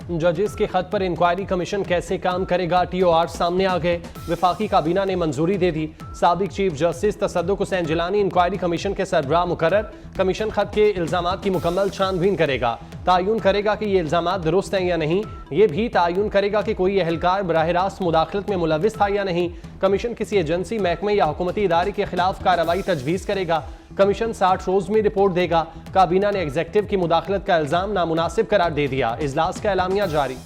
जजेस के खत पर इंक्वायरी कमीशन कैसे काम करेगा, TOR सामने आ गए। वफाकी काबीना ने मंजूरी दे दी। साबिक chief justice Tassaduq Hussain Jillani inquiry commission के सरबराह मुकर्रर। कमीशन खत के इल्जामात की मुकम्मल छानबीन करेगा, तायुन करेगा कि ये इल्जामात दुरुस्त हैं या नहीं। ये भी तायुन करेगा कि कोई अहलकार बराह रास्त मुदाखलत में मुलविस था या नहीं। कमीशन किसी एजेंसी, महकमे या हुकूमती इदारे के खिलाफ कार्रवाई तजवीज़ करेगा। कमीशन 60 रोज में रिपोर्ट देगा। काबीना ने एग्जेक्टिव की मुदाखलत का इल्जाम नामुनासिब करार दे दिया। इजलास का एलामिया जारी।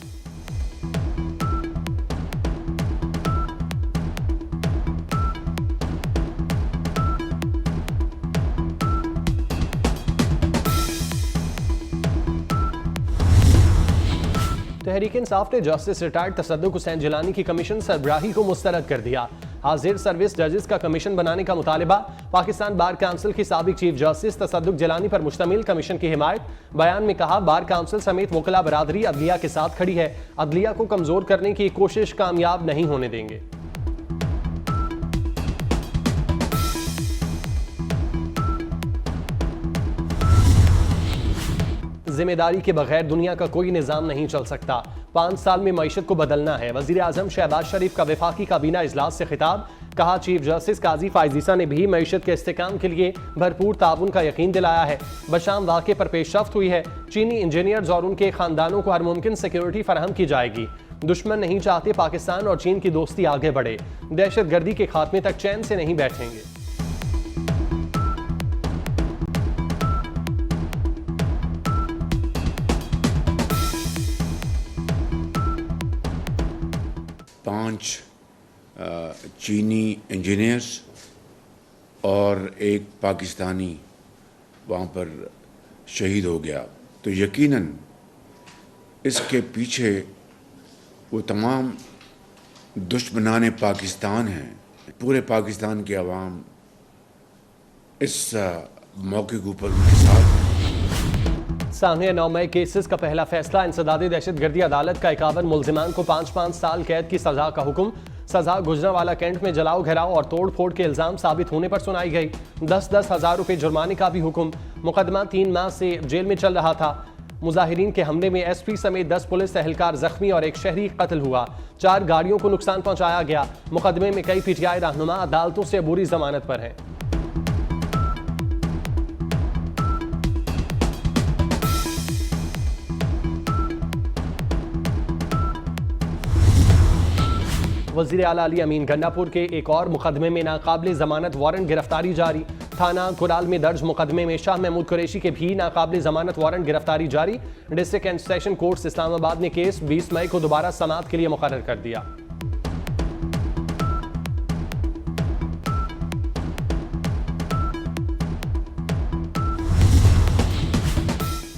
तहरीक इंसाफ ने जस्टिस रिटायर्ड तसद्दुक हुसैन जिलानी की कमीशन सरबराही को मुस्तरद कर दिया। हाजिर सर्विस जजेस का कमीशन बनाने का मुतालिबा। पाकिस्तान बार काउंसिल की साबिक चीफ जस्टिस तसद्दुक जिलानी पर मुश्तमिल कमीशन की हिमायत। बयान में कहा, बार काउंसिल समेत वकला बरादरी अदलिया के साथ खड़ी है। अदलिया को कमजोर करने की कोशिश कामयाब नहीं होने देंगे। जिम्मेदारी के बगैर दुनिया का कोई निजाम नहीं चल सकता। 5 साल में मईशत को बदलना है। वजीर आजम शहबाज शरीफ का वफाकी काबीना इजलास से खिताब। कहा, चीफ जस्टिस काजी फायजीसा ने भी मईशत के इस्तेकाम के लिए भरपूर ताउन का यकीन दिलाया है। बशाम वाक़े पर पेशरफ्त हुई है। चीनी इंजीनियर्स और उनके खानदानों को हर मुमकिन सिक्योरिटी फराहम की जाएगी। दुश्मन नहीं चाहते पाकिस्तान और चीन की दोस्ती आगे बढ़े। दहशत गर्दी के खात्मे तक चैन से नहीं बैठेंगे। पांच चीनी इंजीनियर्स और एक पाकिस्तानी वहाँ पर शहीद हो गया, तो यकीनन इसके पीछे वो तमाम दुश्मनाने पाकिस्तान हैं। पूरे पाकिस्तान की आवाम इस मौके के ऊपर उनके साथ। सामने 9 मई केसेस का पहला फैसला। इंसदादी दहशतगर्दी अदालत का 51 मुल्जिमान को 5-5 साल कैद की सजा का हुक्म। सजा गुजरांवाला कैंट में जलाओ घेराव और तोड़ फोड़ के इल्जाम साबित होने पर सुनाई गई। 10-10 हज़ार रुपए जुर्माने का भी हुक्म। मुकदमा 3 माह से जेल में चल रहा था। मुजाहिरीन के हमले में SP समेत 10 पुलिस एहलकार जख्मी और एक शहरी कत्ल हुआ। 4 गाड़ियों को नुकसान पहुंचाया गया। मुकदमे में कई PTI रहनुमा अदालतों से अबूरी जमानत पर हैं। वज़ीर आला अली अमीन गन्नापुर के एक और मुकदमे में नाकाबिल जमानत वारंट गिरफ्तारी जारी। थाना कुराल में दर्ज मुकदमे में शाह महमूद कुरैशी के भी नाकाबिल जमानत वारंट गिरफ्तारी जारी। District and session court Islamabad ने केस 20 मई को दोबारा समाअत के लिए मुकर्रर कर दिया।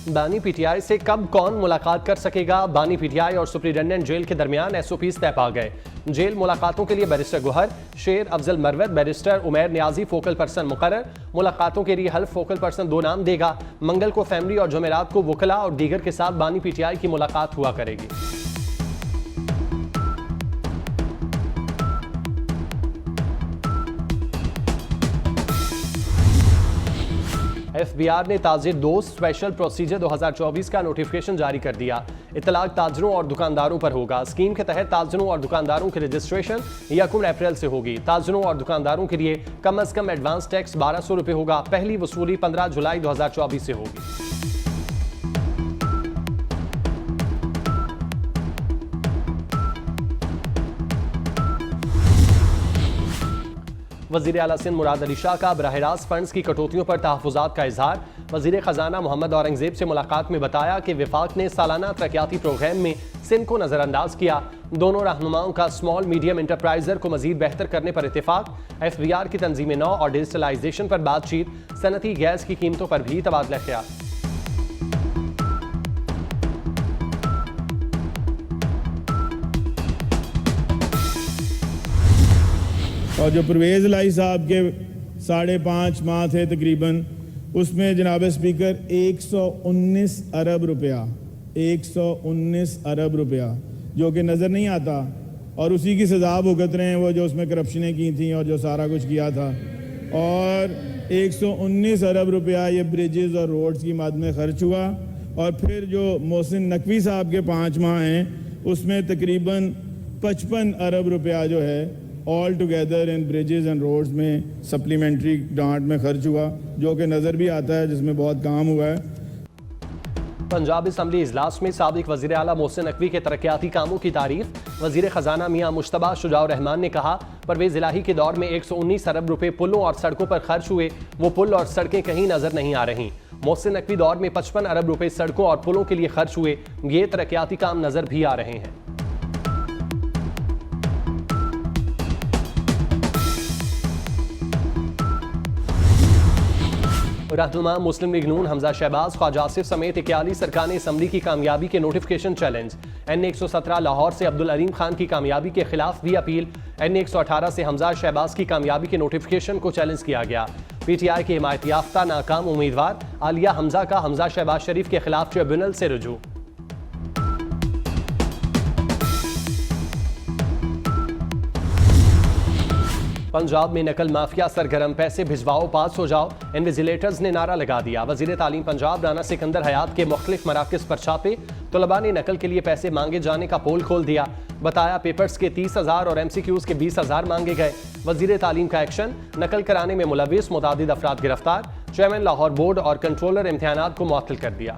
बानी PTI से कब कौन मुलाकात कर सकेगा? बानी PTI और सुप्रिटेंडेंट जेल के दरमियान SOPs तय पा गए। जेल मुलाकातों के लिए barrister Gohar, Sher Afzal Marwat, barrister Umair Niazi focal person मुकर्रर। मुलाकातों के लिए हल्फ फोकल पर्सन 2 नाम देगा। मंगल को फैमिली और जुमेरात को वकला और दीगर के साथ बानी PTI की मुलाकात हुआ करेगी। FBI ने ताजिर दोस्त स्पेशल प्रोसीजर 2024 का नोटिफिकेशन जारी कर दिया। इतलाक ताजरों और दुकानदारों पर होगा। स्कीम के तहत ताजरों और दुकानदारों की रजिस्ट्रेशन 1 अप्रैल से होगी। ताजरों और दुकानदारों के लिए कम से कम एडवांस टैक्स 1200 रुपये होगा। पहली वसूली 15 जुलाई 2024 से होगी। वज़ीर आला सिंध मुराद अली शाह का बराह रास्त फंड्स की कटौतियों पर तहफ़्फ़ुज़ात का इजहार। वज़ीर ख़जाना मोहम्मद औरंगज़ेब से मुलाकात में बताया कि वफाक ने सालाना तरक्याती प्रोग्राम में सिंध को नज़रअंदाज किया। दोनों रहनुमाओं का स्मॉल मीडियम इंटरप्राइजर को मज़ीद बेहतर करने पर इत्तेफाक। FBR की तंजीम नौ और डिजिटलाइजेशन पर बातचीत। सनती गैस की कीमतों पर भी तबादला ख्याल। और जो परवेज़ लाई साहब के 5.5 माह थे तकरीबन, उसमें जनाब स्पीकर 119 अरब रुपया 119 अरब रुपया जो कि नज़र नहीं आता, और उसी की सज़ा भुगत रहे हैं वो जो उसमें करप्शनें की थी और जो सारा कुछ किया था। और 119 अरब रुपया ये ब्रिजेज़ और रोड्स की मद में खर्च हुआ। और फिर जो मोहसिन नकवी साहब के 5 माह हैं उसमें तकरीबन 55 अरब रुपया जो है all together in bridges and roads में सप्लीमेंट्री ग्रांट में खर्च हुआ, जो कि नज़र भी आता है, जिसमें बहुत काम हुआ है। पंजाब असम्बली इजलास में साबिक वज़ीर आला मोहसिन नकवी के तरक्याती कामों की तारीफ वज़ीर ख़जाना मियां मुश्तबा शुजाउर रहमान ने कहा, परवेज़ इलाही के दौर में 119 अरब रुपए पुलों और सड़कों पर खर्च हुए, वो पुल और सड़कें कहीं नजर नहीं आ रही। मोहसिन नकवी दौर में 55 अरब रुपए सड़कों और पुलों के लिए खर्च हुए, ये तरक्याती काम नजर भी आ रहे हैं। रहनुमा मुस्लिम लीग नून हमजा शहबाज, ख्वाजा आसिफ समेत 41 अरकान असम्बली की कामयाबी के नोटिफिकेशन चैलेंज। N117 लाहौर से अब्दुल अलीम खान की कामयाबी के खिलाफ भी अपील। N118 से हमजा शहबाज की कामयाबी के नोटिफिकेशन को चैलेंज किया गया। PTI के हिमायत याफ्ता नाकाम उम्मीदवार आलिया हमजा का हमजा शहबाज शरीफ के खिलाफ ट्रिब्यूनल से रुजू। पंजाब में नकल माफिया सरगर्म, पैसे भिजवाओ पास हो जाओ, इन्विजिलेटर्स ने नारा लगा दिया। वजीर तालीम पंजाब राना सिकंदर हयात के मुख्तलिफ मराकज़ पर छापे, तलबा ने नकल के लिए पैसे मांगे जाने का पोल खोल दिया। बताया पेपर्स के 30,000 और MCQs के 20,000 मांगे गए। वजीर तालीम का एक्शन, नकल कराने में मुलविस मुतादिद अफराद गिरफ्तार। चेयरमैन लाहौर बोर्ड और कंट्रोलर इम्तिहानात को मुअत्तल कर दिया।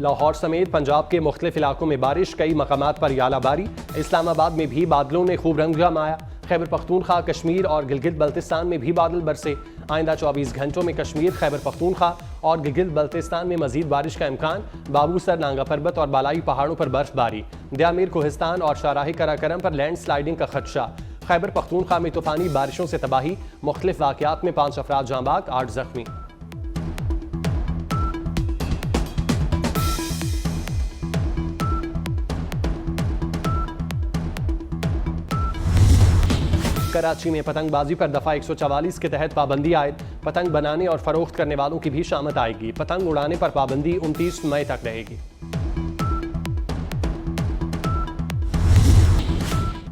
लाहौर समेत पंजाब के मुख्तलिफ इलाकों में बारिश, कई मकामात पर यालाबारी। इस्लामाबाद में भी बादलों ने खूब रंग जमाया। खैबर पख्तूनख्वा, कश्मीर और गिलगित बल्तिस्तान में भी बादल बरसे। आइंदा 24 घंटों में कश्मीर, खैबर पख्तूनख्वा और गिलगित बल्तिस्तान में मजीद बारिश का इम्कान। बाबूसर, नांगा पर्बत और बालाई पहाड़ों पर बर्फबारी। दयामीर, कोहिस्तान और शाहराह कराकरम पर लैंड स्लाइडिंग का खदशा। खैबर पख्तूनख्वा में तूफानी बारिशों से तबाही, मुख्तलिफ वाक़यात में 5 अफराद जाँ बाग, 8 जख्मी। कराची में पतंगबाजी पर दफा 144 के तहत पाबंदी आयद। पतंग बनाने और फरोख्त करने वालों की भी शामत आएगी। पतंग उड़ाने पर पाबंदी 29 मई तक रहेगी।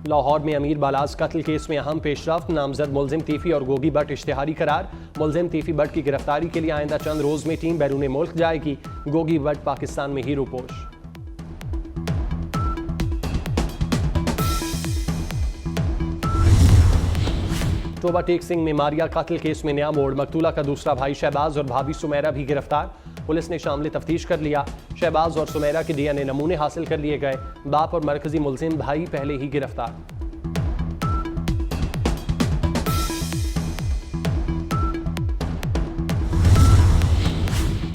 लाहौर में अमीर बालाज कत्ल केस में अहम पेशरफ्त। नामजद मुलजिम तीफी और गोगी बट इश्तिहारी करार। मुलजिम तीफी बट की गिरफ्तारी के लिए आइंदा चंद रोज में टीम बैरून मुल्क जाएगी। गोगी बट पाकिस्तान में ही रूपोश। टोबा टेक सिंह में मारिया कत्ल केस में नया मोड़। मकतूला का दूसरा भाई शहबाज और भाभी सुमेरा भी गिरफ्तार। पुलिस ने शामिल तफ्तीश कर लिया। शहबाज और सुमेरा के DNA नमूने हासिल कर लिए गए। बाप और मरकजी मुलजिम भाई पहले ही गिरफ्तार।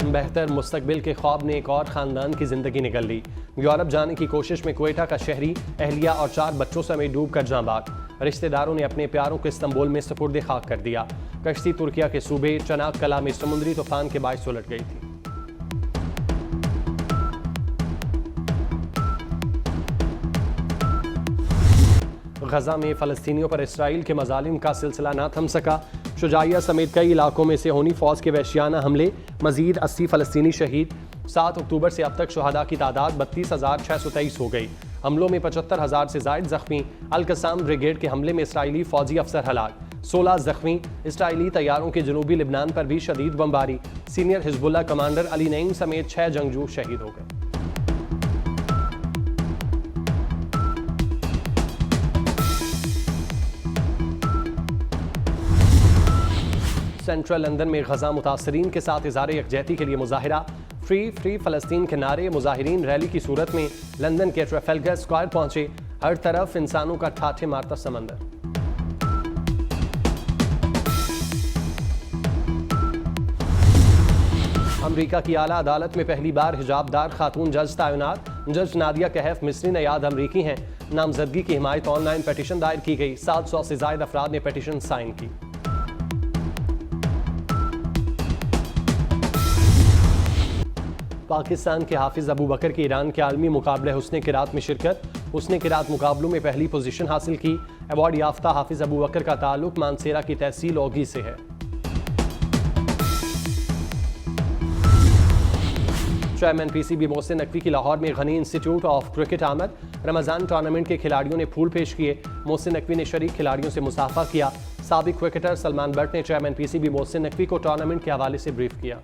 बेहतर मुस्तकबिल के ख्वाब ने एक और खानदान की जिंदगी निकल ली। यूरोप जाने की कोशिश में क्वेटा का शहरी अहलिया और 4 बच्चों समेत डूब कर जाँ बाग। रिश्तेदारों ने अपने प्यारों को इस्तांबुल में सुपुर्द खाक कर दिया। कश्ती तुर्किया के सूबे चनाक कला में समुद्री तूफान के बाइस उलट गई थी। गजा में फ़लस्तीनियों पर इसराइल के मजालिम का सिलसिला ना थम सका। शुजाइया समेत कई इलाकों में से होनी फौज के वहशियाना हमले, मजीद 80 फ़लस्तीनी शहीद। 7 अक्टूबर से अब तक शुहदा की तादाद 32,623 हो गई। हमलों में 75,000 से जायद जख्मी। अल-कसाम ब्रिगेड के हमले में इसराइली फौजी अफसर हलाक, 16 जख्मी। इसराइली तैयारों के जनूबी लिबनान पर भी शदीद बमबारी। Senior Hezbollah commander Ali Naeem समेत 6 जंगजू शहीद हो गए। सेंट्रल लंदन में गजा मुतासरीन के साथ इज़हार यकजहती के लिए मुजाहिरा। फ्री फ़लस्तीन के नारे। मुजाहिरीन रैली की सूरत में लंदन के ट्रफेलगर स्क्वायर पहुंचे। हर तरफ इंसानों का ठाठे मारता समंदर। अमरीका की आला अदालत में पहली बार हिजाबदार खातून जज तैनात। जज नादिया कहफ मिस्री नयाद अमरीकी हैं। नामजदगी की हिमायत ऑनलाइन पिटीशन दायर की गई। 700 से ज्यादा अफराद ने पिटीशन साइन की। पाकिस्तान के हाफिज अबू बकर की ईरान के आलमी मुकाबले हुस्ने किरात में शिरकत। हुस्ने किरात मुकाबलों में पहली पोजीशन हासिल की। अवार्ड याफ्ता हाफिज अबू बकर का ताल्लुक मानसेरा की तहसील ओगी से है। चेयरमैन PCB मोहसिन नकवी की लाहौर में गनी इंस्टीट्यूट ऑफ क्रिकेट आमद। रमजान टूर्नामेंट के खिलाड़ियों ने फूल पेश किए। मोहसिन नकवी ने शरीक खिलाड़ियों से मुसाफा किया। साबिक क्रिकेटर सलमान बट ने चेयरमैन पीसीबी मोहसिन नकवी को टूर्नामेंट के हवाले से ब्रीफ किया।